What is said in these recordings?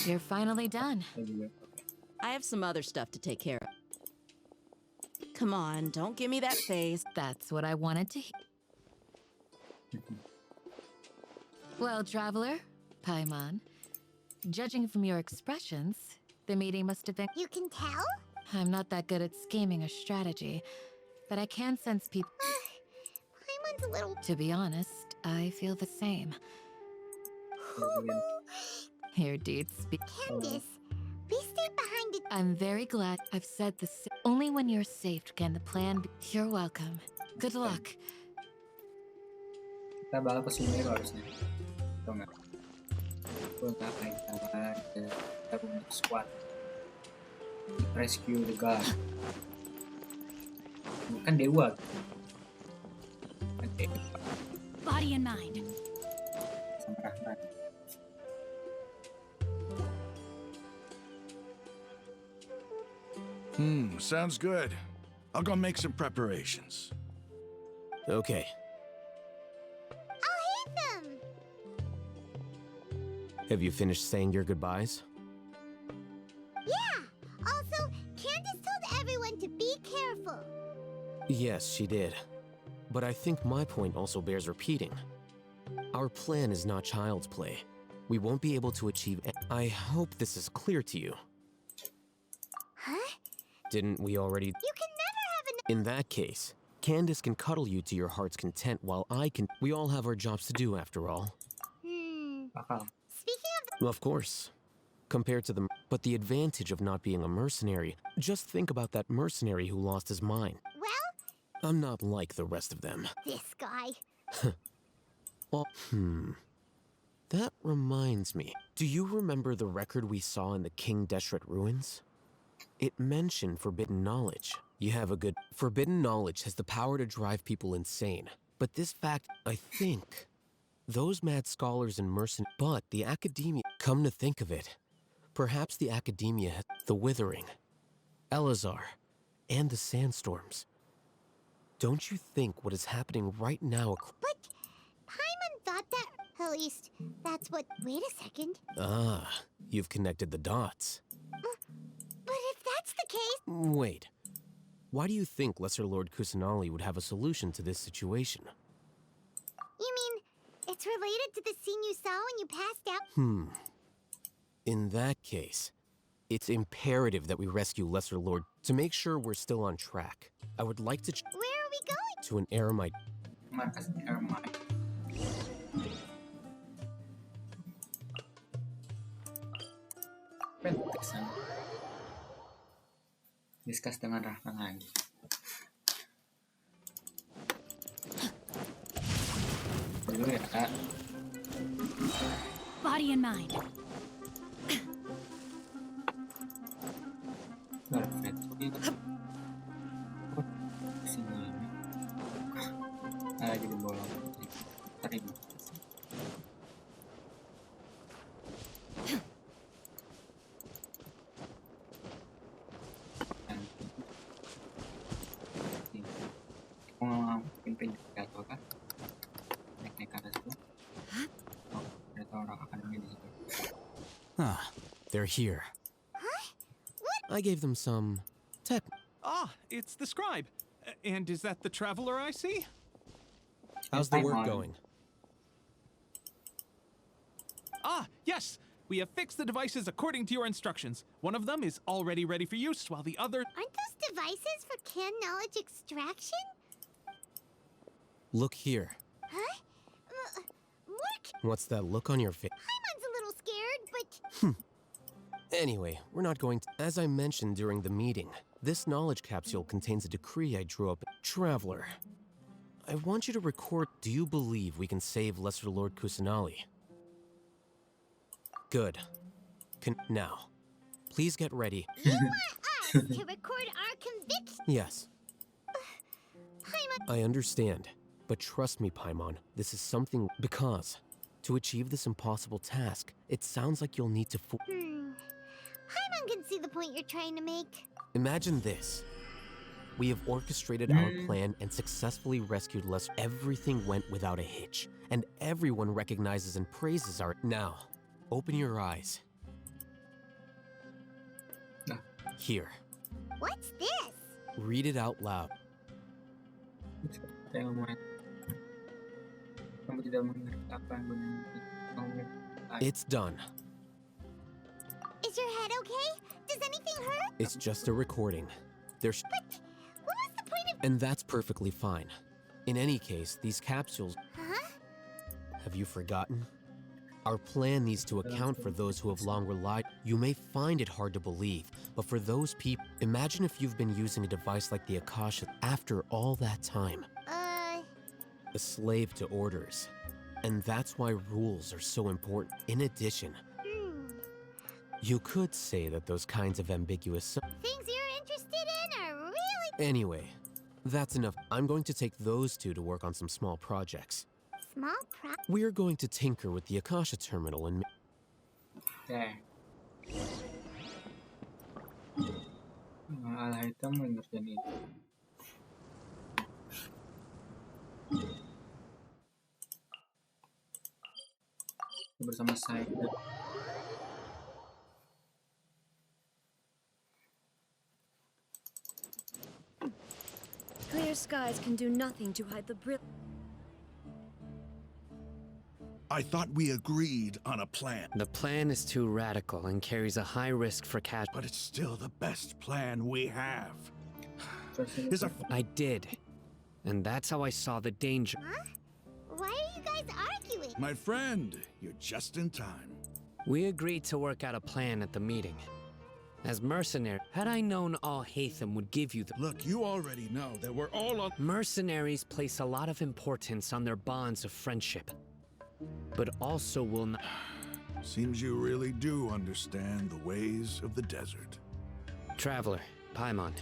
You're finally done. I have some other stuff to take care of. Come on, don't give me that face. That's what I wanted to hear. Well, traveler, Paimon, judging from your expressions, the meeting must have been... You can tell? I'm not that good at scheming or strategy, but I can sense people... Paimon's a little... To be honest, I feel the same. Your deeds speak... Candace, we stayed behind it. I'm very glad I've said this. Only when you're safe can the plan be... You're welcome. Good luck. Kita bakal ke Sumeru harusnya. Atau enggak? Gue nggak akan kita punya squad. Rescue the god. Bukan dewa. Oke. Body and mind. Sama Rahman. Sounds good. I'll go make some preparations. Okay. I'll hate them. Have you finished saying your goodbyes? Yeah. Also, Candace told everyone to be careful. Yes, she did. But I think my point also bears repeating. Our plan is not child's play. We won't be able to achieve... I hope this is clear to you. Huh? Didn't we already... You can never have enough... In that case, Candace can cuddle you to your heart's content while I can... We all have our jobs to do, after all. Speaking of Of course. Compared to the... But the advantage of not being a mercenary... Just think about that mercenary who lost his mind. Well... I'm not like the rest of them. This guy. Well, That reminds me. Do you remember the record we saw in the King Deshret ruins? It mentioned forbidden knowledge. You have a good... Forbidden knowledge has the power to drive people insane. But this fact, I think... Those mad scholars and mercenaries... But the academia... Come to think of it, perhaps the academia has... The Withering, Elazar, and the Sandstorms. Don't you think what is happening right now... But Paimon thought that... At least, that's what... Wait a second. Ah, you've connected the dots. But if that's the case... Wait. Why do you think Lesser Lord Kusanali would have a solution to this situation? You mean, it's related to the scene you saw when you passed out? In that case, it's imperative that we rescue Lesser Lord to make sure we're still on track. I would like to... Where are we going? To an eremite. Markas eremite. Pentesan. Discuss dengan Rahman lagi. Dulu ya, Kak. Body and mind. Perfect. Sini. Jadi bolong. Tarik. Pimpin jatuh kan? Naik ke atas tuh. Oh, ada orang akademi di situ. Ah, they're here. Huh? What? I gave them some tech. Ah, it's the scribe. And is that the traveler I see? How's the work going? Ah, yes. We have fixed the devices according to your instructions. One of them is already ready for use, while the other... Aren't those devices for canned knowledge extraction? Look here. Huh? What's that look on your face? Paimon's a little scared, but... Anyway, we're not going to... As I mentioned during the meeting, this knowledge capsule contains a decree I drew up. Traveler, I want you to record... Do you believe we can save Lesser Lord Kusanali? Good. Now, please get ready. You want us to record our conviction? Yes. Paimon... I understand. But trust me, Paimon, this is something... Because, to achieve this impossible task, it sounds like you'll need to... Paimon can see the point you're trying to make. Imagine this. We have orchestrated our plan and successfully rescued Lesser. Everything went without a hitch, and everyone recognizes and praises our... Now, open your eyes. Here, What's this? read it out loud. Saya ngomongin. Kamu tidak mengerti apa yang gunanya. It's done. Is your head okay? Does anything hurt? It's just a recording. There's What was the point of... And that's perfectly fine. In any case, these capsules, Huh? have you forgotten? Our plan needs to account for those who have long relied. You may find it hard to believe, but for those people, imagine if you've been using a device like the Akasha after all that time. A slave to orders. And that's why rules are so important. In addition, you could say that those kinds of ambiguous... Things you're interested in are really Anyway, that's enough. I'm going to take those two to work on some small projects. small We're going to tinker with the Akasha terminal and... Ya. Alah hitam yang ngerjain itu. Bersama saya. Clear skies can do nothing to hide the I thought we agreed on a plan, The plan is too radical and carries a high risk for cash. but it's still the best plan we have. Is a I did. And that's how I saw the danger. Huh? Why are you guys arguing? my friend, you're just in time. We agreed to work out a plan at the meeting. As mercenary, had I known all Hatham would give you the... Look, you already know that we're all on. Mercenaries place a lot of importance on their bonds of friendship, but also will not... Seems you really do understand the ways of the desert. Traveler, Paimon.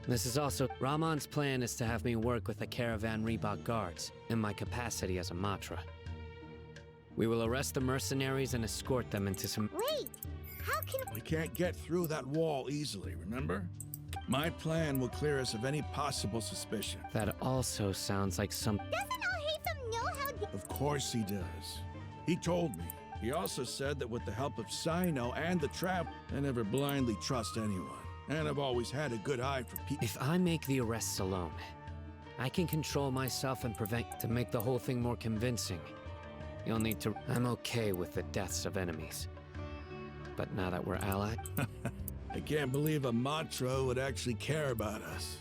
This is also... Rahman's plan is to have me work with the Caravan Reebok guards in my capacity as a Matra. We will arrest the mercenaries and escort them into some... Wait, how can... We can't get through that wall easily, remember? My plan will clear us of any possible suspicion. That also sounds like some... Doesn't Al-Haytham know how... Of course he does. He told me. He also said that with the help of Sino and the trap, I never blindly trust anyone. And I've always had a good eye for people. If I make the arrests alone, I can control myself and prevent... To make the whole thing more convincing, you'll need to... I'm okay with the deaths of enemies. But now that we're allied... I can't believe a Matra would actually care about us.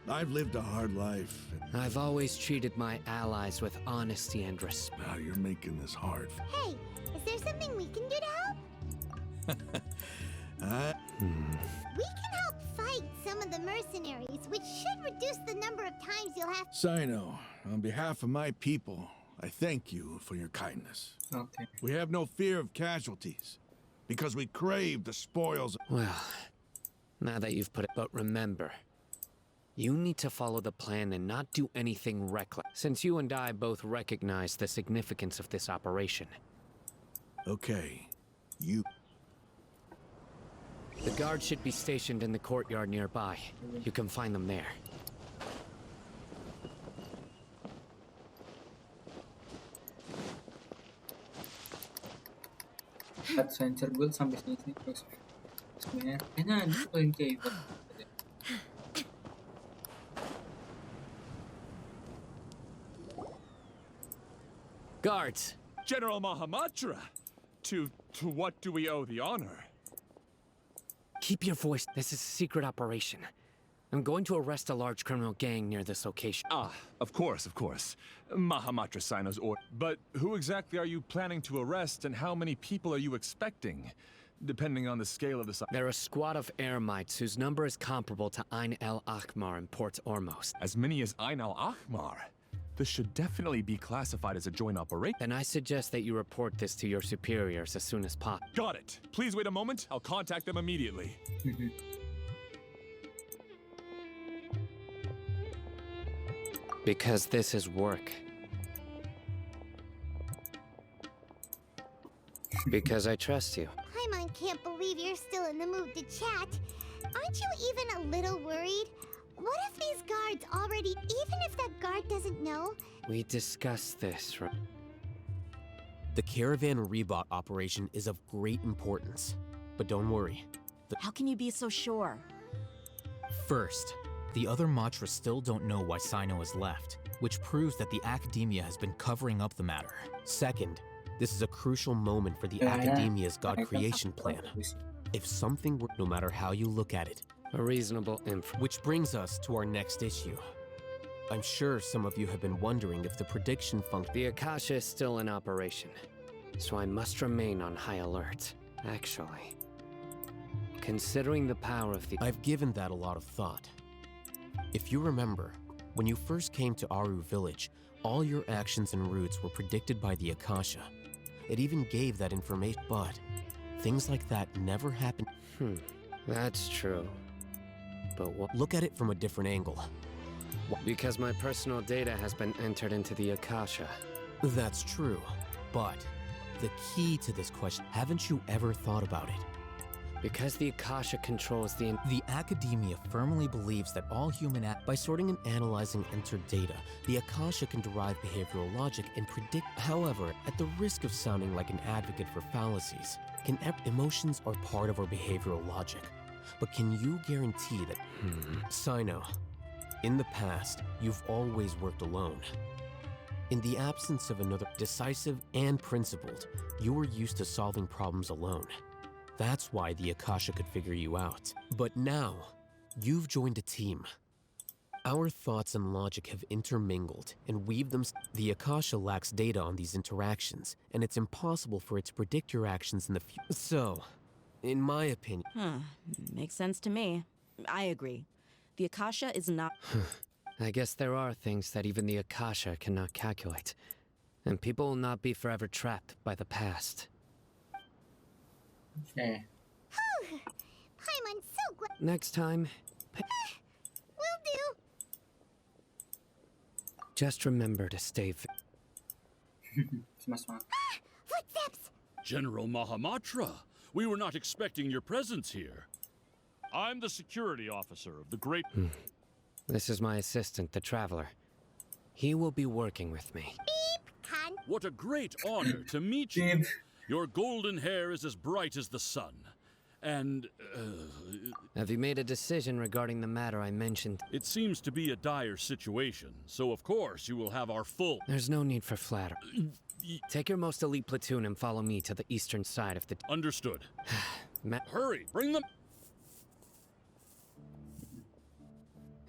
I've lived a hard life. I've always treated my allies with honesty and respect. Now you're making this hard. Hey, is there something we can do to help? We can help fight some of the mercenaries, which should reduce the number of times you'll have... Sino, on behalf of my people, I thank you for your kindness. Okay. We have no fear of casualties, because we crave the spoils. Well, now that you've put it... But remember, you need to follow the plan and not do anything reckless, since you and I both recognize the significance of this operation. Okay, you... The guards should be stationed in the courtyard nearby. You can find them there. Adventure build sampai sini terus. Sebenarnya enak paling kayak gitu. Guards! General Mahamatra! To what do we owe the honor? Keep your voice. This is a secret operation. I'm going to arrest a large criminal gang near this location. Ah, of course. Mahamatra Sino's order. But who exactly are you planning to arrest, and how many people are you expecting? Depending on the scale of the... They're a squad of Eremites whose number is comparable to Ain el-Akhmar in Port Ormos. As many as Ain al-Akhmar? This should definitely be classified as a joint operation. Then I suggest that you report this to your superiors as soon as possible. Got it. Please wait a moment. I'll contact them immediately. Because this is work. Because I trust you. Paimon can't believe you're still in the mood to chat. Aren't you even a little worried? What if these guards already... Even if that guard doesn't know... We discussed this, right? The Caravan Reebok operation is of great importance. But don't worry. How can you be so sure? First, the other Matra still don't know why Sino has left, which proves that the academia has been covering up the matter. Second, this is a crucial moment for the academia's God creation plan. If something were, no matter how you look at it, A reasonable inference. which brings us to our next issue. I'm sure some of you have been wondering if the prediction function. The Akasha is still in operation, so I must remain on high alert. Actually, considering the power of the... I've given that a lot of thought. If you remember, when you first came to Aru Village, all your actions and routes were predicted by the Akasha. It even gave that information, but things like that never happen. That's true. But what? Look at it from a different angle. Because my personal data has been entered into the Akasha. That's true, but the key to this question, haven't you ever thought about it? Because the Akasha controls the... The academia firmly believes that all human by sorting and analyzing entered data, the Akasha can derive behavioral logic and predict. However, at the risk of sounding like an advocate for fallacies, emotions are part of our behavioral logic. But can you guarantee that... Sino, in the past, you've always worked alone. In the absence of another decisive and principled, you were used to solving problems alone. That's why the Akasha could figure you out. But now, you've joined a team. Our thoughts and logic have intermingled and weaved them. The Akasha lacks data on these interactions, and it's impossible for it to predict your actions in the future. So, in my opinion... Makes sense to me. I agree. The Akasha is not... I guess there are things that even the Akasha cannot calculate. And people will not be forever trapped by the past. Okay. Paimon's so glad. Next time, Will do. just remember to stay... Semangat. Footsteps. General Mahamatra, we were not expecting your presence here. I'm the security officer of the Great... This is my assistant, the Traveler. He will be working with me. Beep. Can. What a great honor to meet you. Your golden hair is as bright as the sun. And, Have you made a decision regarding the matter I mentioned? it seems to be a dire situation, so of course you will have our full... There's no need for flattery. Take your most elite platoon and follow me to the eastern side of the... Understood. Ma- Hurry, bring them...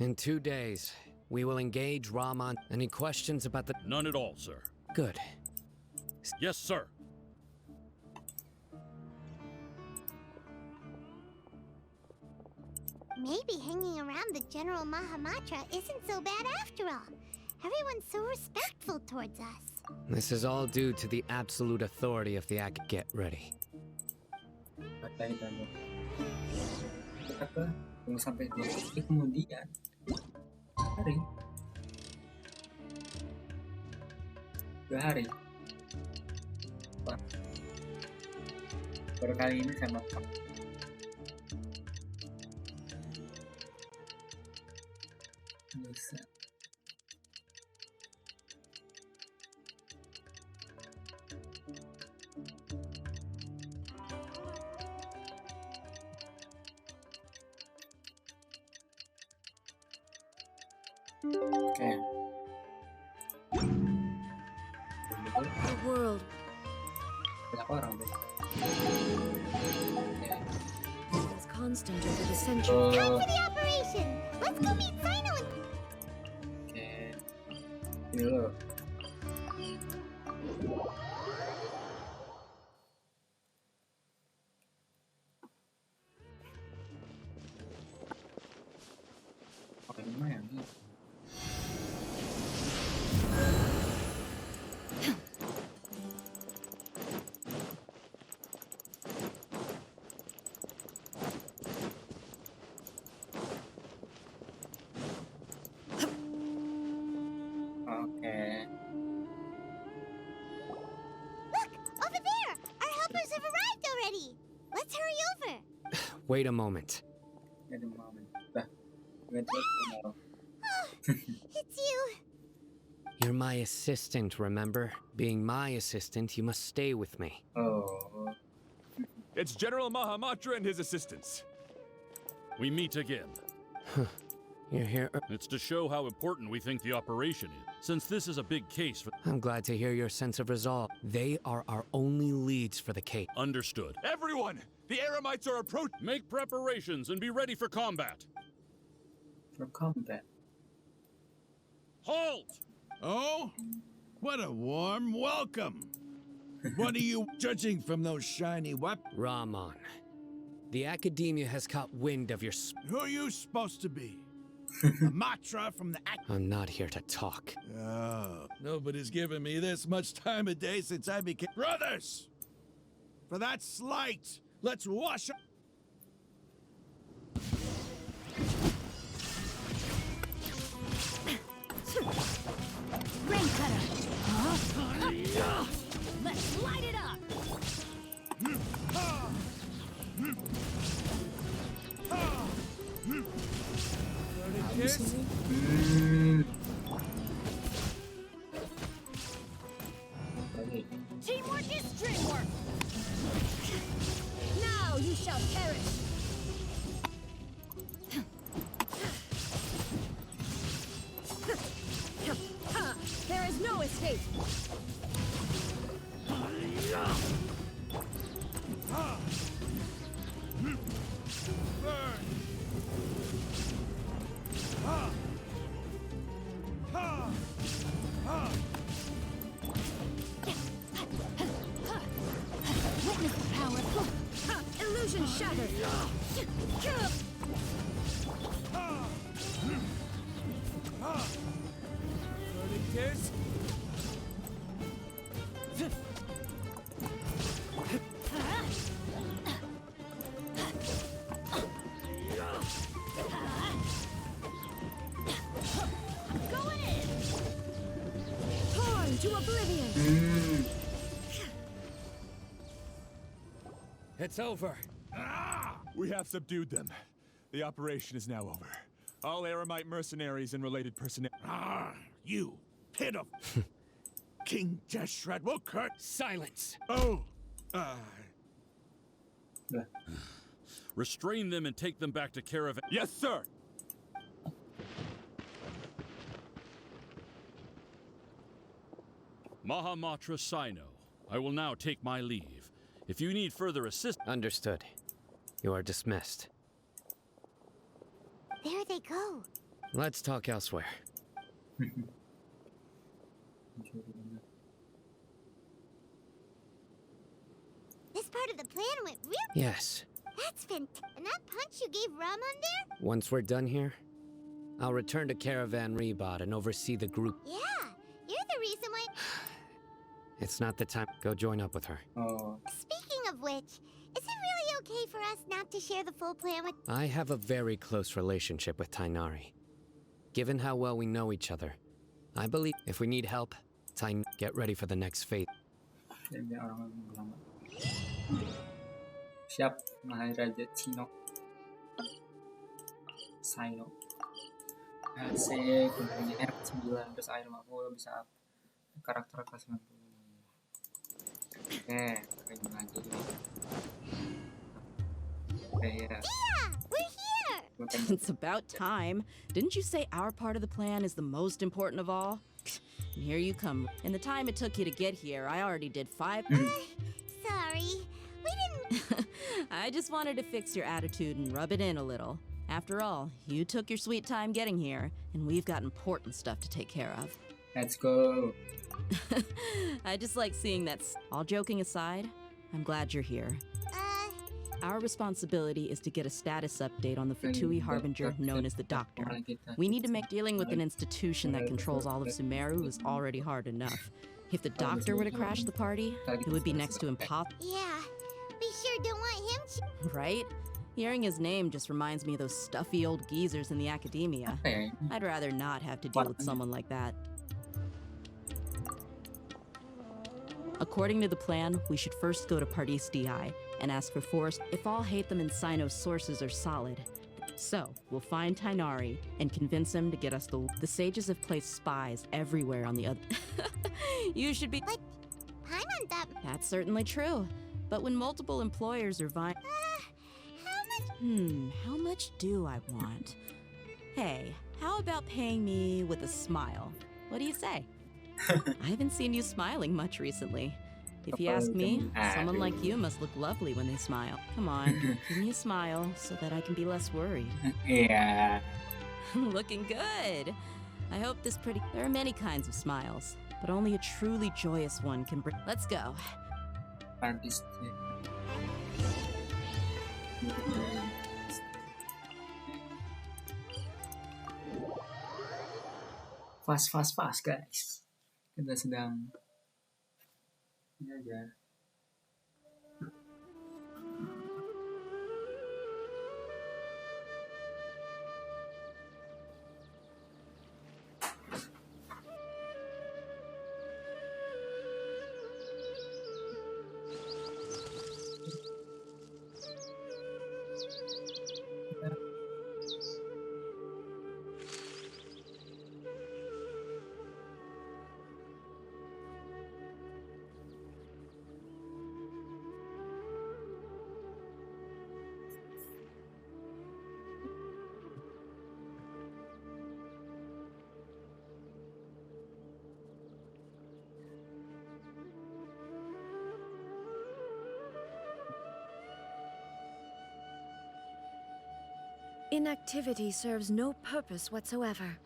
In 2 days, we will engage Rahman. Any questions about the... None at all, sir. Good. Yes, sir. Maybe hanging around the General Mahamatra isn't so bad after all. Everyone's so respectful towards us. This is all due to the absolute authority of the act. Get ready. Apa? Tunggu sampai 2 detik kemudian. Hari. 2 hari. Wah. Baru kali ini saya makan. Bisa. Oke. The world. Berapa orang tuh? Ya. It's constant over the centuries. Time for the operation. Let's go meet Sino and... Oke. Ini dulu. Oke, lumayan nih. Oke. Look! Over there! Our helpers have arrived already! Let's hurry over! Wait a moment. Jadi momen. Dah. Gue mau. It's you! You're my assistant, remember? Being my assistant, you must stay with me. Oh. It's General Mahamatra and his assistants. We meet again. You're here. It's to show how important we think the operation is, since this is a big case for... I'm glad to hear your sense of resolve. They are our only leads for the case. Understood. Everyone! The Eremites are approaching! Make preparations and be ready for combat. For combat. Halt! Oh? What a warm welcome. What are you judging from those shiny weapons? Rahman, the academia has caught wind of your Who are you supposed to be? A Matra from the I'm not here to talk. Oh, nobody's given me this much time of day since I became... Brothers! For that slight, let's wash up... Rain cutter. Let's light it up. Teamwork is dreamwork. Now you shall perish. There is no escape. Witness the power. Illusion shattered. Going in. Torn to oblivion. It's over. We have subdued them. The operation is now over. All Eremite mercenaries and related personnel. You pitiful... King Deshret will cut... Silence. Oh! Restrain them and take them back to caravan. Yes, sir! Mahamatra Sino, I will now take my leave. If you need further assistance... Understood. You are dismissed. There they go. Let's talk elsewhere. This part of the plan went real. Yes. That's fantastic. And that punch you gave Rahman there? Once we're done here, I'll return to Caravan Rebot and oversee the group. Yeah, you're the reason why. It's not the time. Go join up with her. Oh, Speaking of which, is it really okay for us not to share the full plan with? I have a very close relationship with Tainari. Given how well we know each other, I believe if we need help, get ready for the next fate. dan biar orang lama. Siap, Maharaja Chino. Sino. Asik, punya R9 terus air 50 bisa karakter kelas 90. Oke, kayak lagi. Oke, ya. Yeah, we're here. It's about time. Didn't you say our part of the plan is the most important of all? And here you come. In the time it took you to get here, I already did 5. Sorry, we didn't. I just wanted to fix your attitude and rub it in a little. After all, you took your sweet time getting here, and we've got important stuff to take care of. Let's go. I just like seeing that. All joking aside, I'm glad you're here. Our responsibility is to get a status update on the Fatui Harbinger known as the Doctor. We need to make dealing with an institution that controls all of Sumeru is already hard enough. If the Doctor were to crash the party, it would be next to impossible. Yeah, we sure don't want him to. Right? Hearing his name just reminds me of those stuffy old geezers in the academia. I'd rather not have to deal with someone like that. According to the plan, we should first go to Pardis DI and ask for Forrest if all Hatham and Sino's sources are solid. So, we'll find Tainari and convince him to get us the sages have placed spies everywhere on the other. You should be... Like, Paimon that... That's certainly true. But when multiple employers are vying... how much do I want? Hey, how about paying me with a smile? What do you say? I haven't seen you smiling much recently. If you ask me, someone like you must look lovely when they smile. Come on, give me a smile so that I can be less worried. Iya. Looking good. I hope this pretty... There are many kinds of smiles, but only a truly joyous one can bring... Let's go. Artist. Fast guys. Kita sedang ini aja. Inactivity serves no purpose whatsoever.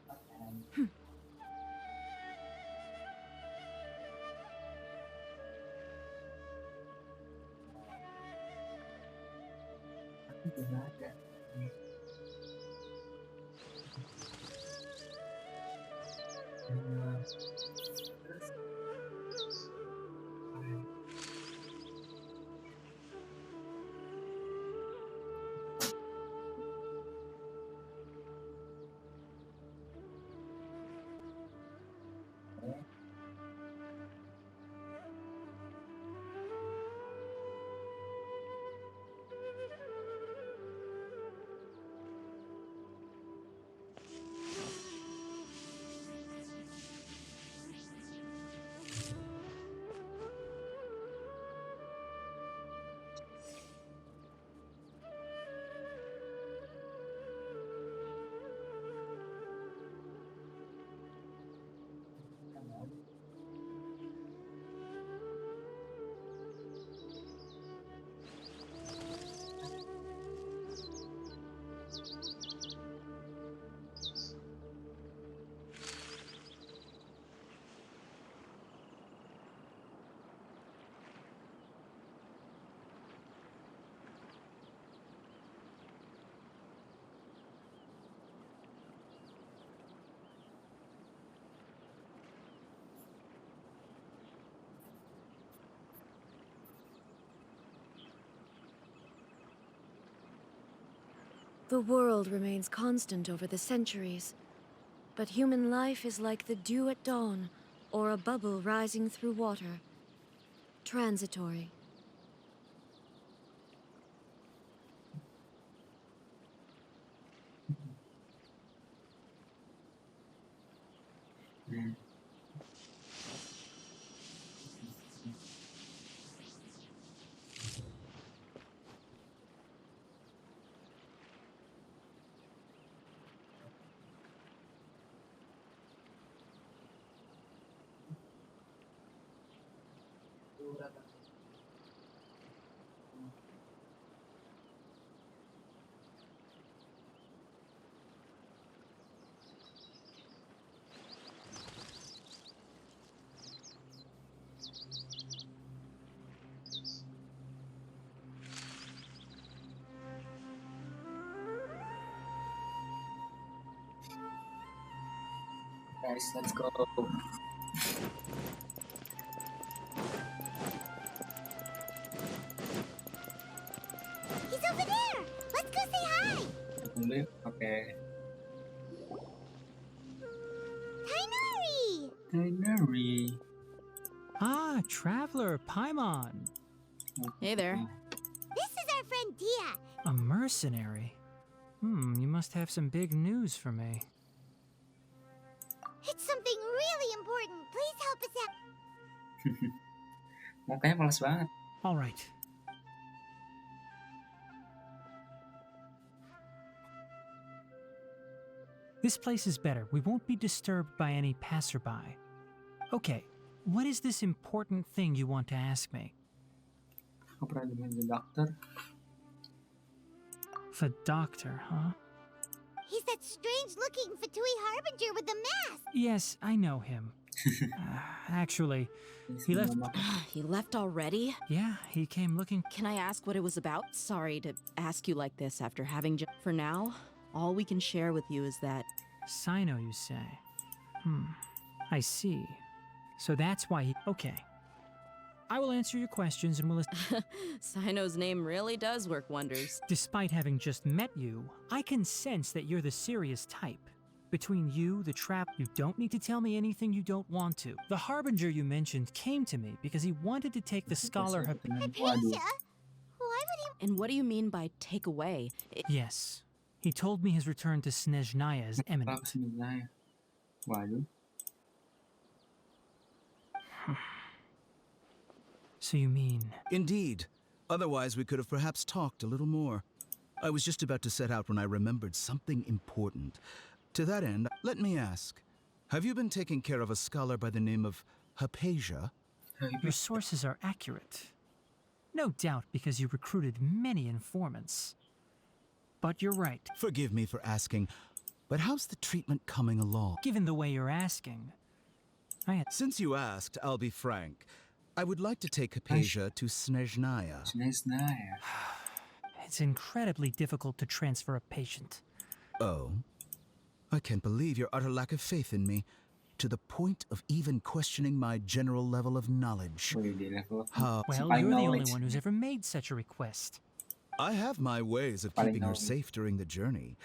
The world remains constant over the centuries, but human life is like the dew at dawn, or a bubble rising through water. Transitory. Guys, let's go. He's over there! Let's go say hi! Okay. Tainari! Tainari. Ah, Traveler Paimon. Hey there. This is our friend Dia. A mercenary? You must have some big news for me. It's something really important. Please help us out. Mukanya males banget. All right. This place is better. We won't be disturbed by any passerby. Okay, what is this important thing you want to ask me? Aku pernah dengar The Doctor. The doctor, huh? He's that strange-looking Fatui Harbinger with the mask. Yes, I know him. Actually, he left. He left already? Yeah, he came looking. Can I ask what it was about? Sorry to ask you like this after having for now, all we can share with you is that... Sino, you say? I see. So that's why he... Okay. I will answer your questions and will... Sino's name really does work wonders. Despite having just met you, I can sense that you're the serious type. Between you, the trap, you don't need to tell me anything you don't want to. The Harbinger you mentioned came to me because he wanted to take the scholar... Hypatia? Why would he... And what do you mean by take away? Yes. He told me his return to Snezhnaya is imminent. Waduh. So you mean... Indeed. Otherwise, we could have perhaps talked a little more. I was just about to set out when I remembered something important. To that end, let me ask, have you been taking care of a scholar by the name of Hypatia? Your sources are accurate. No doubt because you recruited many informants. But you're right. Forgive me for asking, but how's the treatment coming along? Given the way you're asking, Since you asked, I'll be frank. I would like to take Hypatia to Snezhnaya. It's incredibly difficult to transfer a patient. Oh? I can't believe your utter lack of faith in me, to the point of even questioning my general level of knowledge. Well, you're the only one who's ever made such a request. I have my ways of keeping her safe during the journey.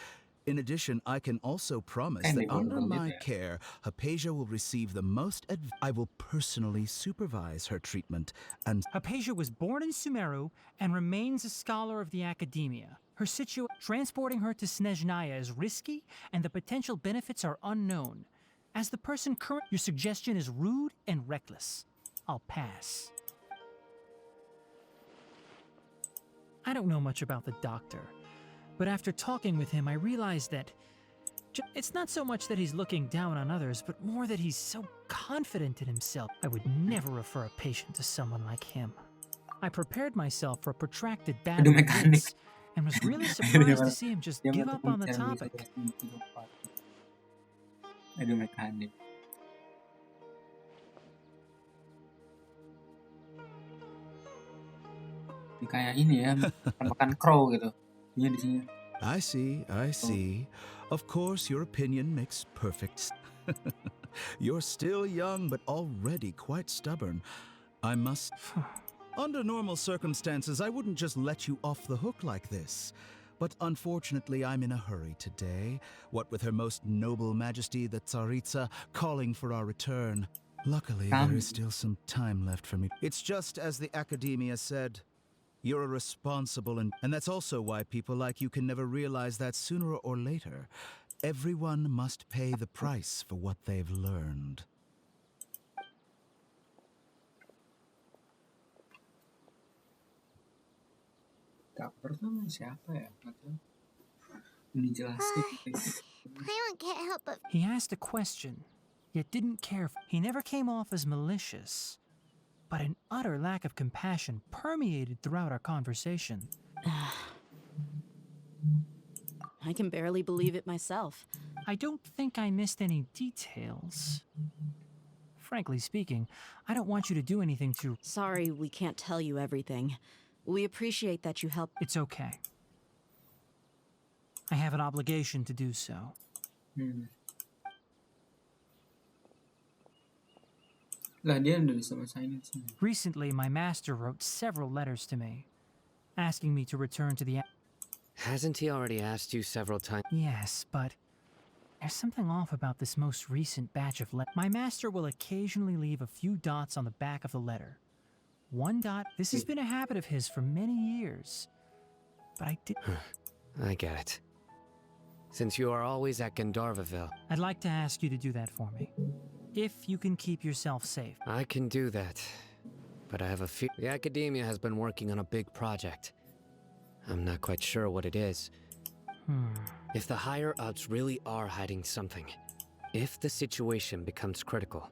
In addition, I can also promise that under my care, Hypatia will receive the most I will personally supervise her treatment and... Hypatia was born in Sumeru and remains a scholar of the academia. Her transporting her to Snezhnaya is risky and the potential benefits are unknown. As the person your suggestion is rude and reckless. I'll pass. I don't know much about the doctor. But after talking with him, I realized that it's not so much that he's looking down on others, but more that he's so confident in himself. I would never refer a patient to someone like him. I prepared myself for a protracted battle with this, and was really surprised to see him just give up on the topic. Aduh, mekanik. Kayak ini ya, makan crow gitu. I see. Of course, your opinion makes perfect sense. You're still young, but already quite stubborn. I must... Under normal circumstances, I wouldn't just let you off the hook like this. But unfortunately, I'm in a hurry today, what with Her Most Noble Majesty the Tsaritsa calling for our return. Luckily, there is still some time left for me. It's just as the Academia said. You're a responsible and that's also why people like you can never realize that sooner or later, everyone must pay the price for what they've learned. Doctor tuh siapa ya? Ini jelasin. Paimon can't help but... He asked a question, yet didn't care. He never came off as malicious. But an utter lack of compassion permeated throughout our conversation. I can barely believe it myself. I don't think I missed any details. Frankly speaking, I don't want you to do anything to... Sorry, we can't tell you everything. We appreciate that you helped. It's okay. I have an obligation to do so. Recently, my master wrote several letters to me, asking me to return to the... Hasn't he already asked you several times? Yes, but there's something off about this most recent batch of letters. My master will occasionally leave a few dots on the back of the letter. One dot. This has been a habit of his for many years. But I did... I get it. Since you are always at Gandharvaville, I'd like to ask you to do that for me. If you can keep yourself safe. I can do that. But I have a few... The Academia has been working on a big project. I'm not quite sure what it is. If the higher-ups really are hiding something, if the situation becomes critical,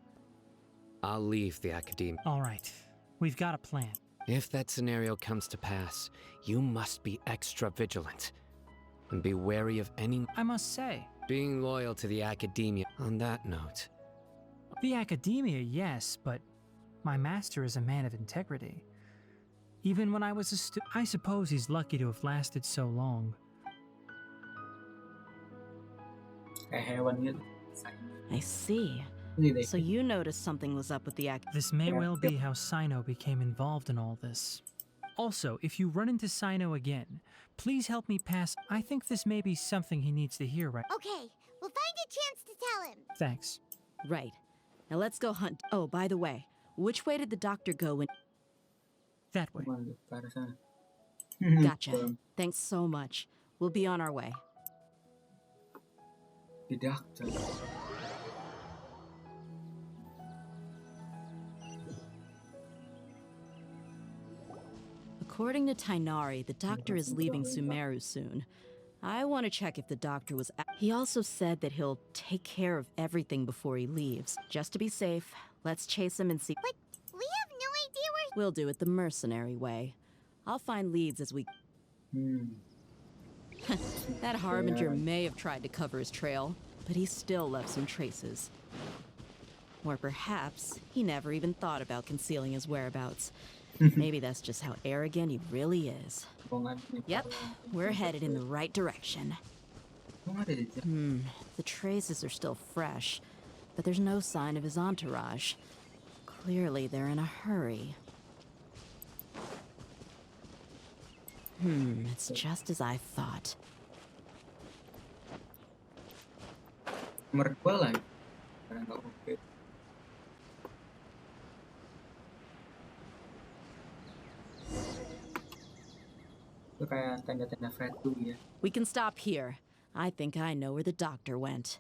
I'll leave the academia. All right, we've got a plan. If that scenario comes to pass, you must be extra vigilant. And be wary of any... I must say. Being loyal to the academia. On that note... The academia, yes, but my master is a man of integrity. Even when I was a I suppose he's lucky to have lasted so long. I see. So you noticed something was up with the This may well be how Sino became involved in all this. Also, if you run into Sino again, please help me pass. I think this may be something he needs to hear right. Okay, we'll find a chance to tell him. Thanks. Right. Now let's go hunt. Oh, by the way, which way did the doctor go when... That way. Gotcha. Thanks so much. We'll be on our way. The doctor. According to Tainari, the doctor is leaving Sumeru soon. I want to check if the doctor was... He also said that he'll take care of everything before he leaves. Just to be safe, let's chase him and see... But we have no idea where... We'll do it the mercenary way. I'll find leads as we... That Harbinger may have tried to cover his trail, but he still left some traces. Or perhaps he never even thought about concealing his whereabouts. Maybe that's just how arrogant he really is. Yep, we're headed in the right direction. The traces are still fresh, but there's no sign of his entourage. Clearly they're in a hurry. It's just as I thought. We can stop here. I think I know where the doctor went.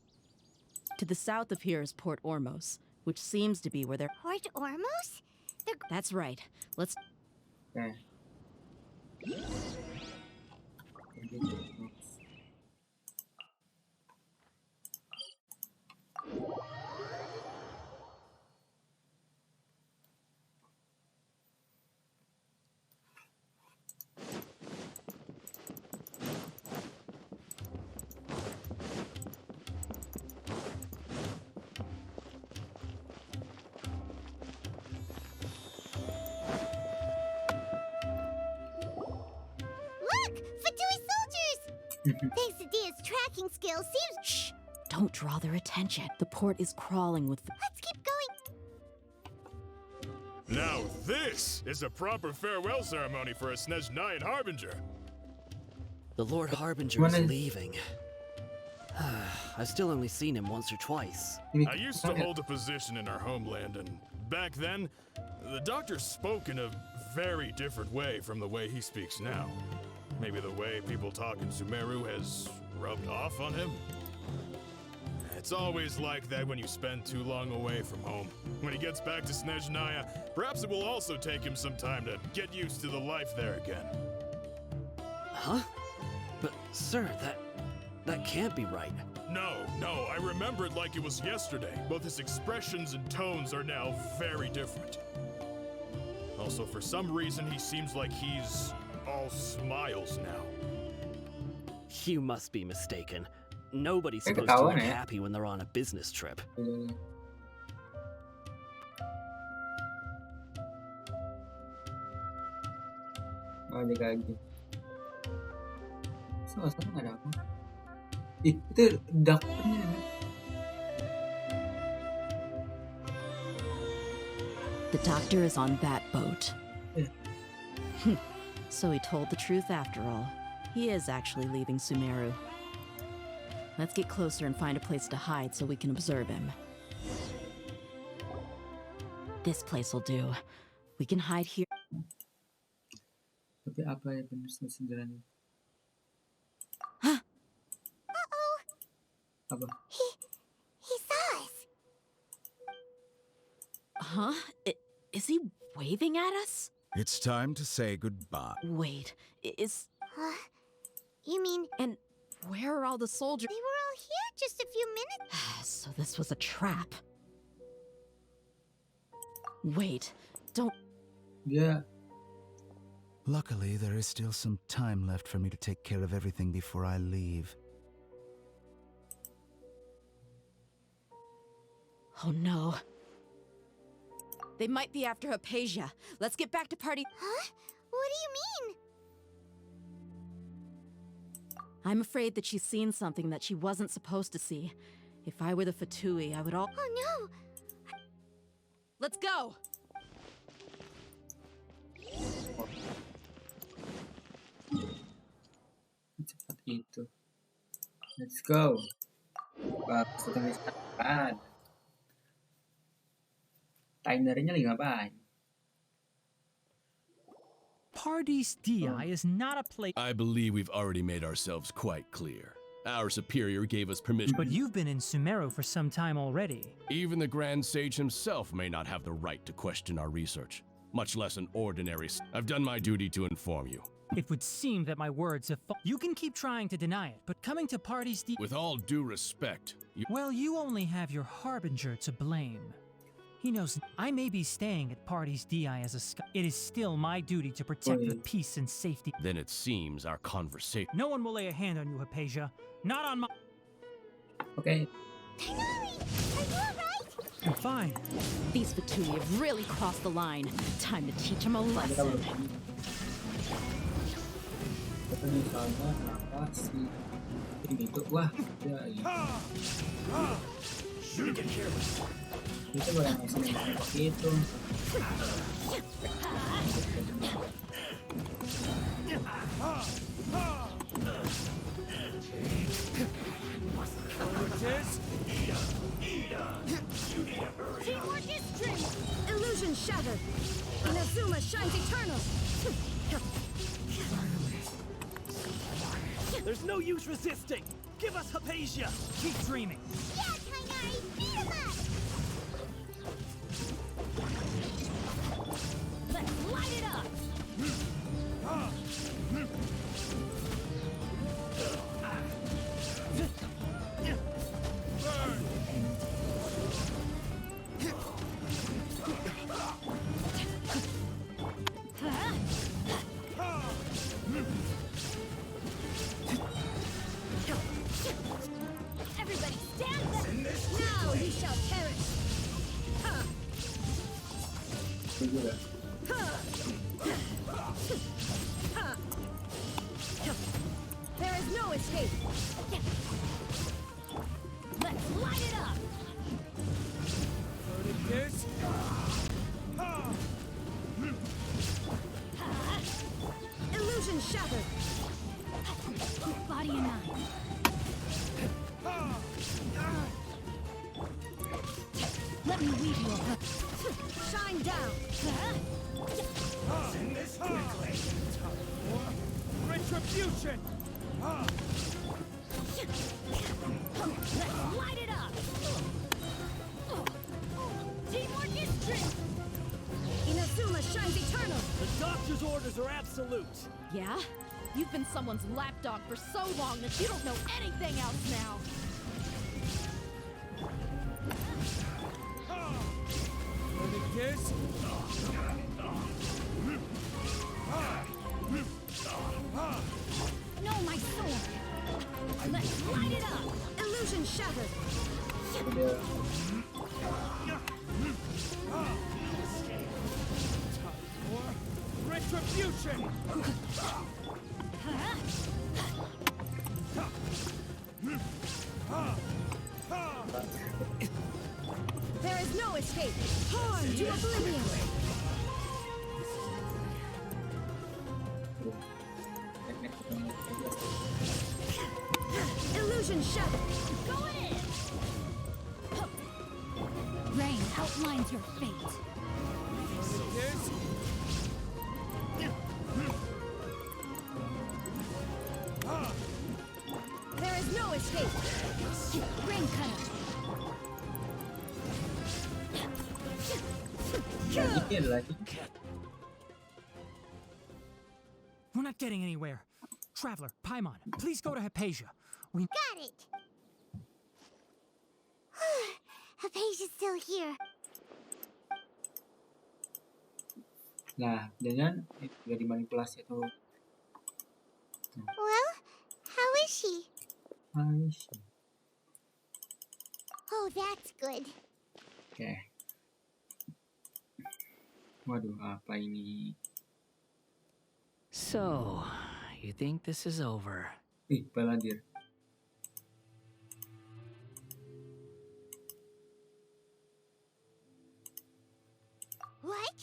To the south of here is Port Ormos, which seems to be where they're... Port Ormos? That's right. Let's... Okay. Thanks to Dia's tracking skills, seems... Shh! Don't draw their attention. The port is crawling with... Let's keep going. Now this is a proper farewell ceremony for a Snezhnayan Harbinger. The Lord Harbinger is leaving. I've still only seen him once or twice. I used to hold a position in our homeland, and back then, the doctor spoke in a very different way from the way he speaks now. Maybe the way people talk in Sumeru has rubbed off on him? It's always like that when you spend too long away from home. When he gets back to Snezhnaya, perhaps it will also take him some time to get used to the life there again. Huh? But, sir, that can't be right. No, I remember it like it was yesterday. Both his expressions and tones are now very different. Also, for some reason, he seems like he's all smiles now. You must be mistaken. Nobody's supposed to look happy when they're on a business trip. Oh, dia kaget. Sama-sama nggak ada apa. Ih, itu dokternya. The doctor is on that boat. So he told the truth after all. He is actually leaving Sumeru. Let's get closer and find a place to hide so we can observe him. This place will do. We can hide here. Tapi apa ya benar sejalan? Uh-oh. Apa? He saw us. Huh? Is he waving at us? It's time to say goodbye. Wait, is... You mean... And Where are all the soldiers? They were all here just a few minutes. So this was a trap. Wait, don't... Dia Luckily, there is still some time left for me to take care of everything before I leave. Oh no. They might be after Hypatia. Let's get back to party. Huh? What do you mean? I'm afraid that she's seen something that she wasn't supposed to see. If I were the Fatui, I would all... Oh no! Let's go! cepat itu. Let's go. Wah, setengah apaan? Timernya lagi ngapain? Pardes Dii is not a place. I believe we've already made ourselves quite clear. Our superior gave us permission. But you've been in Sumeru for some time already. Even the Grand Sage himself may not have the right to question our research, much less an ordinary. I've done my duty to inform you. It would seem that my words have. You can keep trying to deny it, but coming to Pardes Dii. With all due respect, Well, you only have your Harbinger to blame. He knows I may be staying at Pardes Dii as a scout. It is still my duty to protect the peace and safety. Then it seems our conversation. No one will lay a hand on you, Hypatia. Not on my. Okay. Are you alright? I'm fine. These Fatui have really crossed the line. Time to teach them a lesson. Tapi misalnya kenapa si ini tuh wah ya ini. Itu boleh masih pakai itu. Teamwork is strength. Illusion shattered. Inazuma shines eternal. There's no use resisting. Give us Hypatia. Keep dreaming. Yeah, Kainari, beat him up! Let's light it up. Everybody stand up! Now he shall perish! There is no escape. Let's light it up! Illusion shattered. Body and mind. Let me weave you a hook. Shine down. Send this quickly. Retribution. Let's light it up! Teamwork is strength! Inazuma shines eternal. The doctor's orders are absolute. Yeah? You've been someone's lapdog for so long that you don't know anything else now. No, my sword! Let's light it up! Illusion shattered. Retribution. There is no escape. Torn to oblivion. Illusion shattered. Going in! Rain outlines your fate. There is no escape. Rain cutter! Ini adalah We're not getting anywhere. Traveler, Paimon, please go to Hypatia. Got it! Hypatia's still here. Nah, jangan juga dimanipulasi atau Well, how is she? Oh, that's good. Oke. Waduh, apa ini? So, you think this is over? Ih, Baladir. What?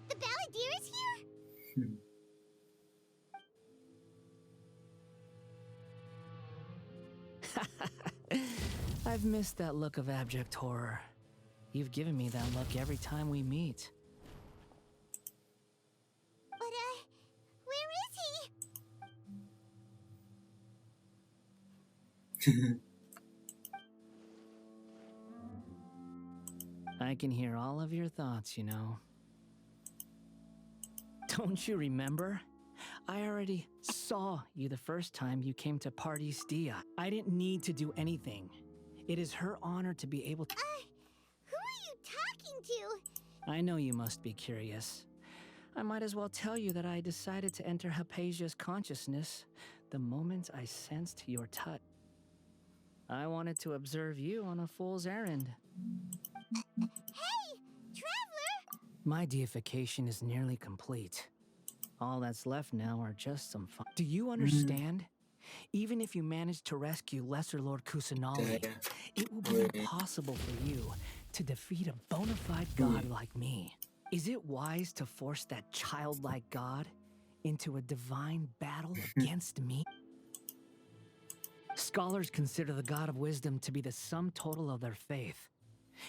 The Balladeer is here? I've missed that look of abject horror. You've given me that look every time we meet. But, where is he? I can hear all of your thoughts, you know. Don't you remember? I already saw you the first time you came to Party's Dia. I didn't need to do anything. It is her honor to be able to— Who are you talking to? I know you must be curious. I might as well tell you that I decided to enter Hypatia's consciousness the moment I sensed your touch. I wanted to observe you on a fool's errand. Hey, Traveler! My deification is nearly complete. All that's left now are just some fun. Do you understand? Even if you manage to rescue Lesser Lord Kusanali, it will be impossible for you to defeat a bona fide god like me. Is it wise to force that childlike god into a divine battle against me? Scholars consider the god of wisdom to be the sum total of their faith.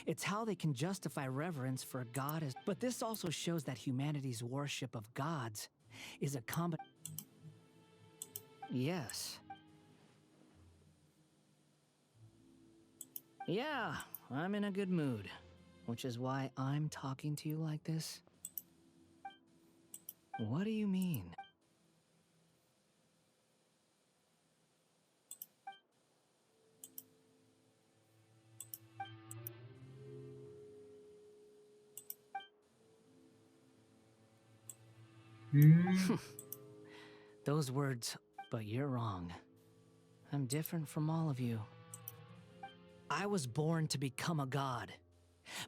It's how they can justify reverence for a god as— But this also shows that humanity's worship of gods is a combination. Yes. Yeah, I'm in a good mood, which is why I'm talking to you like this. What do you mean? Those words, but you're wrong. I'm different from all of you. I was born to become a god.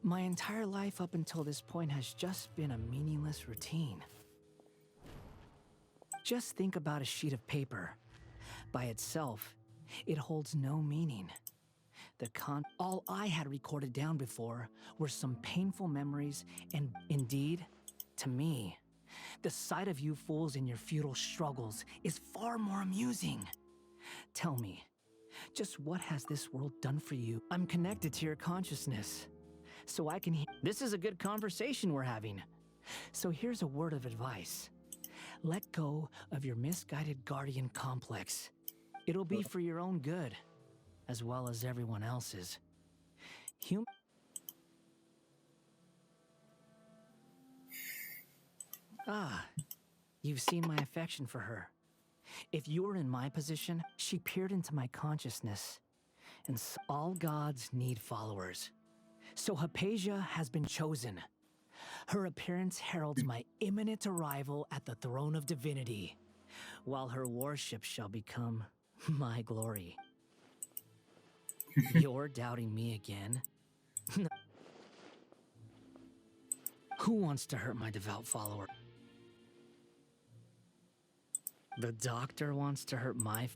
My entire life up until this point has just been a meaningless routine. Just think about a sheet of paper. By itself, it holds no meaning. All I had recorded down before were some painful memories, and indeed, to me, the sight of you fools in your futile struggles is far more amusing. Tell me, just what has this world done for you? I'm connected to your consciousness, so I can hear— This is a good conversation we're having. So here's a word of advice. Let go of your misguided guardian complex. It'll be for your own good, as well as everyone else's. You've seen my affection for her. If you were in my position, she peered into my consciousness. And all gods need followers. So Hypatia has been chosen. Her appearance heralds my imminent arrival at the throne of divinity, while her worship shall become my glory. You're doubting me again? Who wants to hurt my devout follower? The doctor wants to hurt my—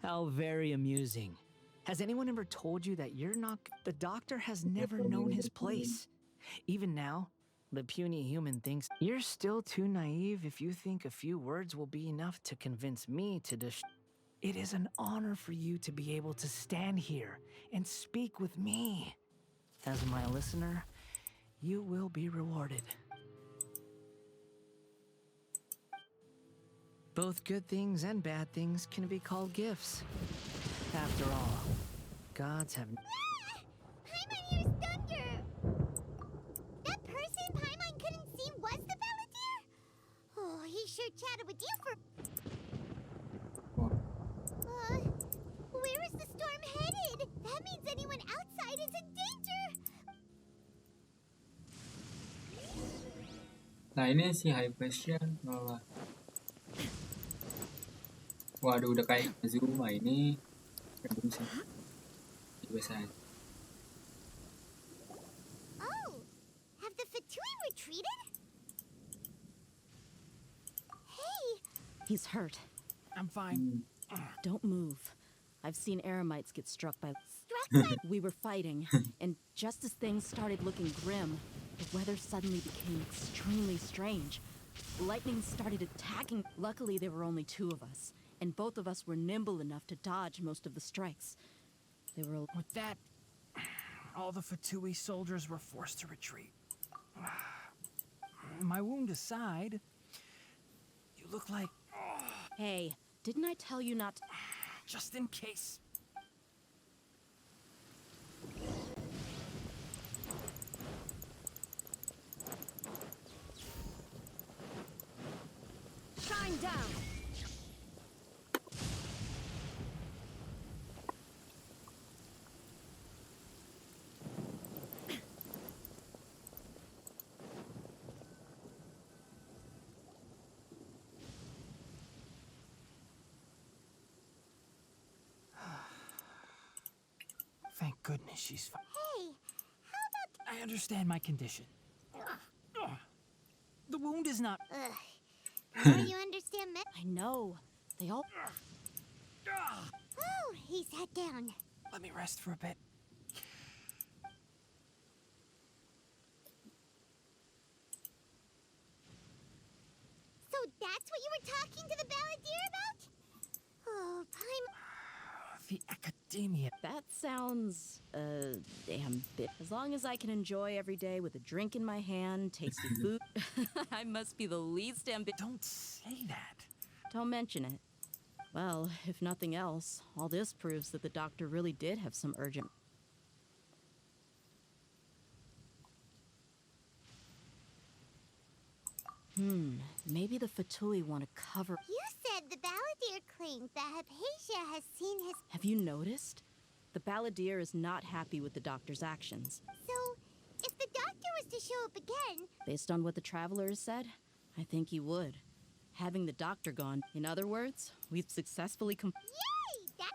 How very amusing. Has anyone ever told you that you're not— The doctor has never known his place. Even now, the puny human thinks you're still too naive if you think a few words will be enough to convince me to It is an honor for you to be able to stand here and speak with me. As my listener, you will be rewarded. Both good things and bad things can be called gifts. After all, gods have— Paimon hears thunder! That person Paimon couldn't see was the Balladeer? Oh, he sure chatted with you for. Wah. Where is the storm headed? That means anyone outside is in danger. Nah ini si Hypatia malah. Waduh udah kayak Zuma ini. Belum sih. Biasa aja. Oh, have the Fatui retreated? Hey, He's hurt. I'm fine. Don't move. I've seen Eremites get struck by. We were fighting, and just as things started looking grim, the weather suddenly became extremely strange. Lightning started attacking. Luckily, there were only two of us, and both of us were nimble enough to dodge most of the strikes. They were. With that, all the Fatui soldiers were forced to retreat. My wound aside, you look like... Hey, didn't I tell you not to... Just in case. Shine down! Thank goodness she's fine. hey, how I understand my condition. The wound is not... about... Ugh. Now you understand me? I know. They all... Oh, he sat down. Let me rest for a bit. So that's what you were talking to the balladeer about? Oh, The academia. That sounds, damn bit. As long as I can enjoy every day with a drink in my hand, tasty food, I must be the least ambitious. Don't say that. Don't mention it. Well, if nothing else, all this proves that the doctor really did have some urgent... Maybe the Fatui want to cover... You said the balladeer claimed that Hypatia has seen his... Have you noticed? The balladeer is not happy with the doctor's actions. So, if the doctor was to show up again... Based on what the traveler has said, I think he would. Having the doctor gone, in other words, we've successfully Yay! That...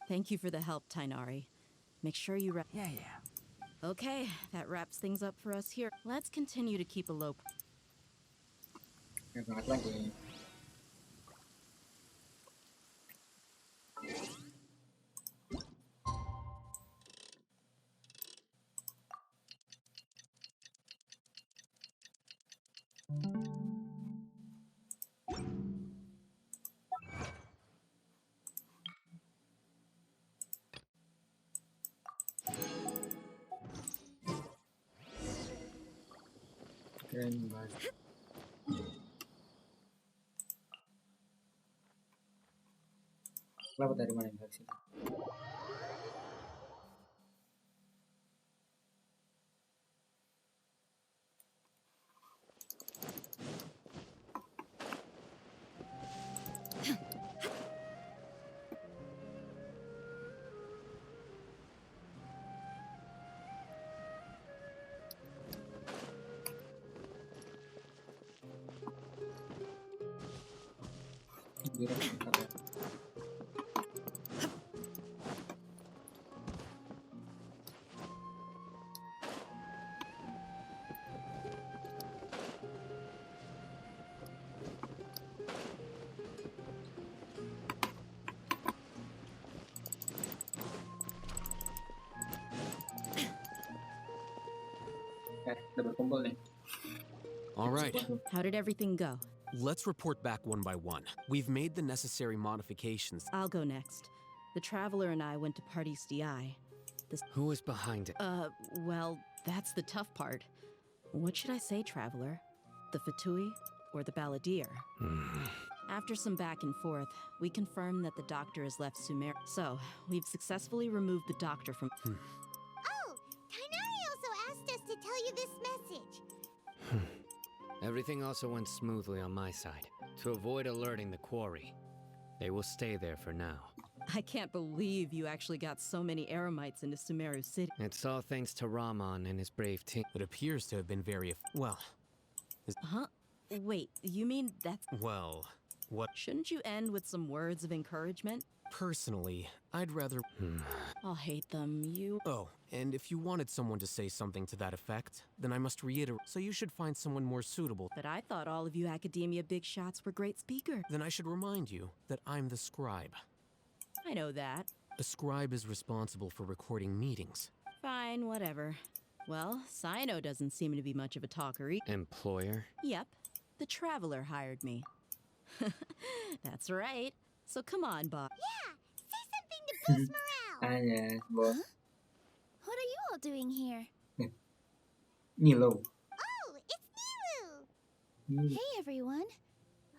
Thank you for the help, Tainari. Make sure you Yeah. Okay, that wraps things up for us here. Let's continue to keep a low... Banget lagi. Keren banget. Kenapa dari mana yang sini? Udah berkumpul nih. All right. How did everything go? Let's report back one by one. We've made the necessary modifications. I'll go next. The traveler and I went to Party's DI. Who was behind it? Well, that's the tough part. What should I say, traveler? The Fatui or the balladeer? After some back and forth, we confirmed that the doctor has left Sumeru. So, we've successfully removed the doctor from... Oh, Tainari also asked us to tell you this message. Everything also went smoothly on my side. To avoid alerting the quarry, they will stay there for now. I can't believe you actually got so many Eremites into Sumeru City. It's all thanks to Rahman and his brave team. It appears to have been very well. Huh? Wait, you mean that's... Well, what? Shouldn't you end with some words of encouragement? Personally, I'd rather... I'll hate them, you... Oh, and if you wanted someone to say something to that effect, then I must reiterate, so you should find someone more suitable. But I thought all of you academia big shots were great speakers. Then I should remind you that I'm the scribe. I know that. A scribe is responsible for recording meetings. Fine, whatever. Well, Sino doesn't seem to be much of a talker either. Employer? Yep. The Traveler hired me. That's right. So come on, Bob. Yeah, say something to boost morale. Yeah, bos. What are you all doing here? Nilo. Oh, it's Nilu. Hey, everyone.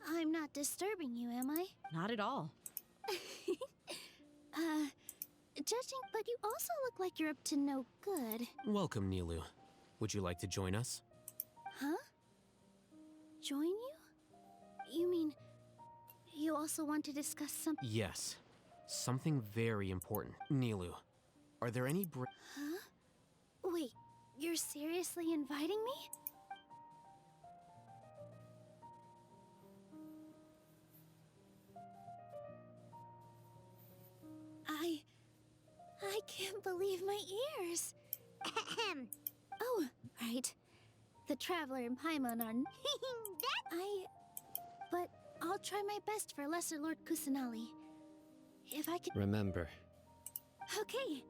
I'm not disturbing you, am I? Not at all. Judging, but you also look like you're up to no good. Welcome, Nilu. Would you like to join us? Huh? Join you? You mean, you also want to discuss something? Yes. Something very important. Nilu, are there any Huh? Wait, you're seriously inviting me? I can't believe my ears. Oh, right. The Traveler and Paimon are... But I'll try my best for Lesser Lord Kusanali. If I could... Remember. Okay.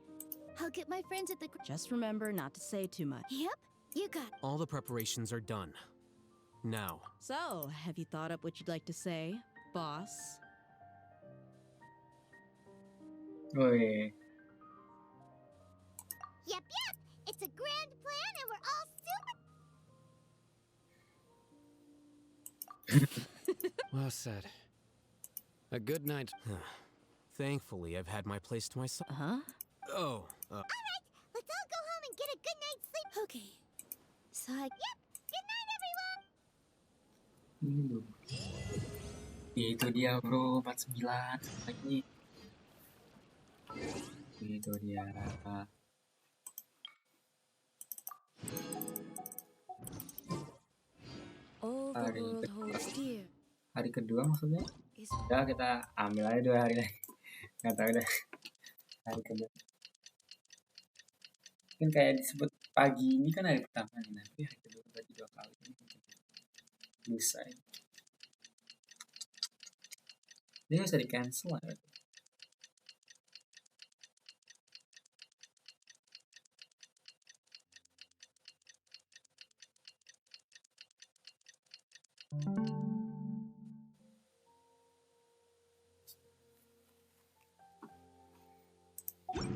I'll get my friends at the... Just remember not to say too much. Yep, you got it. All the preparations are done. Now. So, have you thought up what you'd like to say, boss? Oh yeah. Yep. It's a grand plan and we're all super... Well said. A good night. Thankfully, I've had my place to myself. Huh? Oh, Alright, let's all go home and get a good night's sleep. Okay. So yep, good night everyone! Itu dia bro, 49 lagi. Itu dia. All the world holds dear. Hari kedua maksudnya? Ya kita ambil aja 2 hari lagi. Nggak tahu dah. Hari kedua. Kan kayak disebut pagi ini kan hari pertama nih, nanti hari kedua bagi 2 kali. Bisa ya. Ini bisa di cancel lah.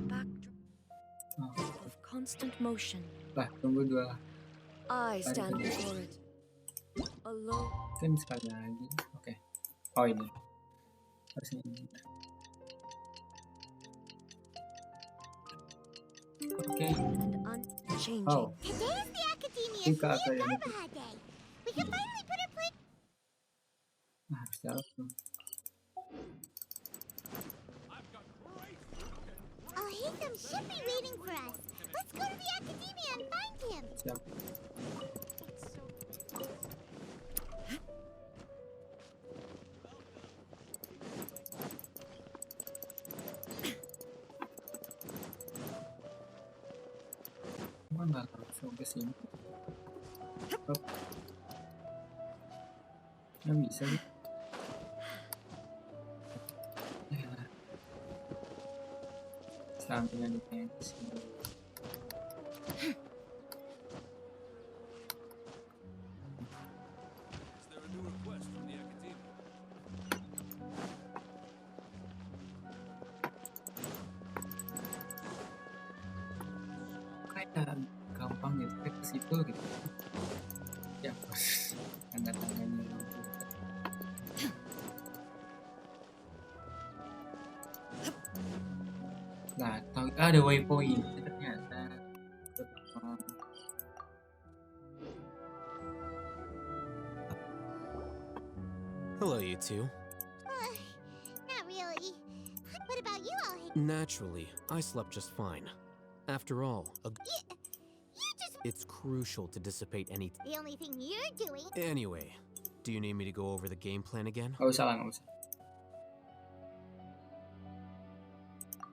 Backdrop of constant motion. Lah, tunggu 2. I stand before it. Alone. Kan sekali lagi. Oke. Oh ini. Harus ini. Oke. And unchanging. Oh. Today's the Academia Buka apa Senior ini? Garbaha Day. We can finally put our plan... Harus jawab tuh. Al-Haytham should be waiting for us. Let's go to the Academia and find him. Siap. Mana langsung ke sini? Oh. Nggak bisa nih. Sampingan di sini. Kayak gampang gitu ke situ gitu. Ya, tanda-tandanya. Nah, tahu ada waypoint ternyata. Hello, you two. Not really. What about you all? Naturally, I slept just fine. After all, it's crucial to dissipate any. The only thing you're doing. Anyway, do you need me to go over the game plan again? Nggak usah lah, nggak usah.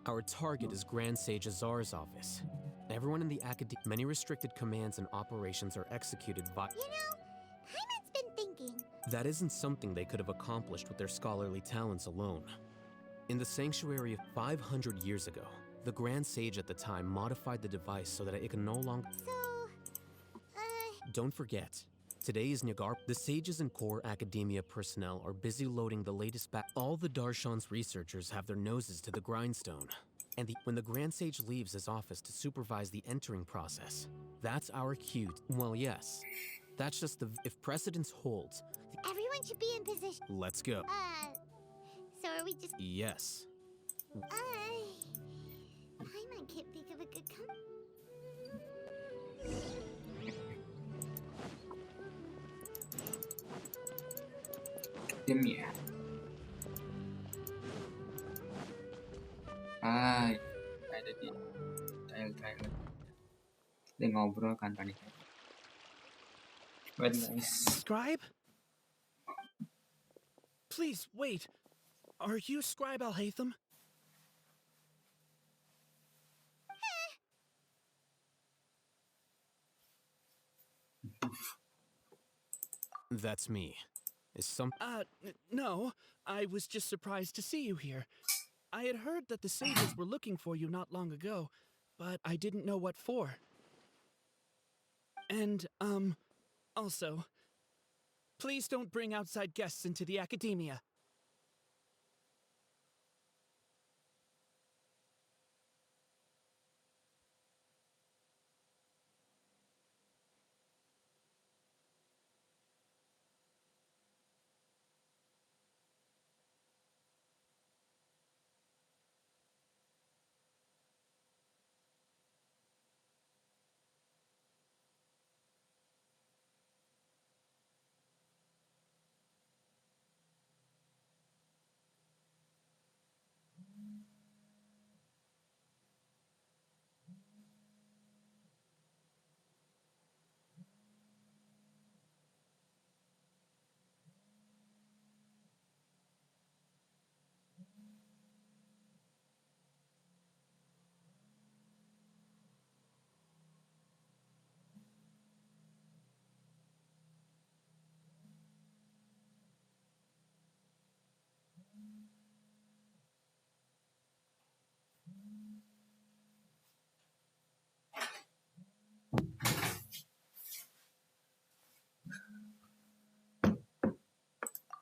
Our target is Grand Sage Azar's office. Everyone in the academy. Many restricted commands and operations are executed via. You know, Paimon's been thinking. That isn't something they could have accomplished with their scholarly talents alone. In the sanctuary 500 years ago, the Grand Sage at the time modified the device so that it can no longer. Don't forget, today is Nagar. The sages and core academia personnel are busy loading the latest all the Darshan's researchers have their noses to the grindstone. And when the Grand Sage leaves his office to supervise the entering process, that's our cue. Well, yes. That's just the. If precedence holds. Everyone should be in position. Let's go. So are we just. Yes. Paimon can't think of a good Diam ya. Ada di tile. Dia ngobrol kan panik. Wait, nice. Scribe? Please, wait. Are you Scribe Al-Haytham? That's me. Is some. No. I was just surprised to see you here. I had heard that the sages were looking for you not long ago, but I didn't know what for. And, also, please don't bring outside guests into the academia.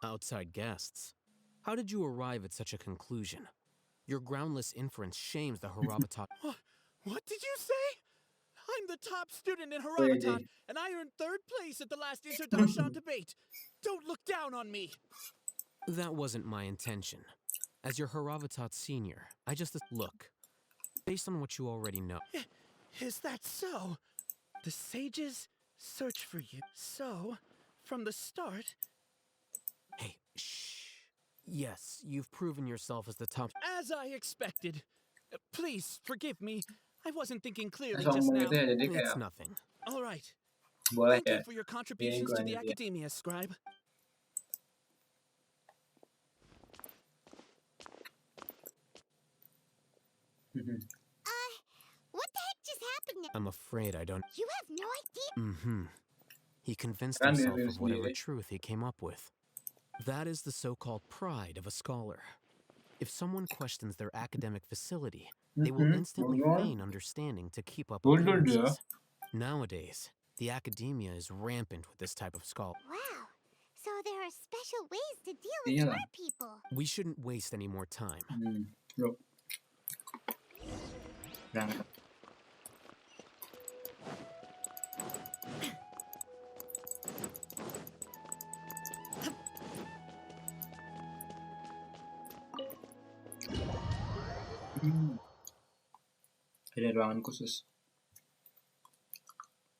Outside guests. How did you arrive at such a conclusion? Your groundless inference shames the Haravatat. What did you say? I'm the top student in Haravatat, and I earned 3rd place at the last Inter-Darshan debate. Don't look down on me. That wasn't my intention. As your Haravatat senior, I just look. Based on what you already know. Is that so? The sages search for you. So, from the start. Hey, shh. Yes, you've proven yourself as the top. As I expected. Please forgive me. I wasn't thinking clearly just now. It's nothing. All right. Boleh Thank you for your contributions to the academia, Scribe. What the heck just happened? I'm afraid I don't. You have no idea? Mm-hmm. He convinced himself of whatever truth he came up with. That is the so-called pride of a scholar. If someone questions their academic facility, they will instantly feign understanding to keep up appearances. Nowadays, the academia is rampant with this type of scholar. Wow. So there are special ways to deal with smart people. We shouldn't waste any more time. Ada ruangan khusus.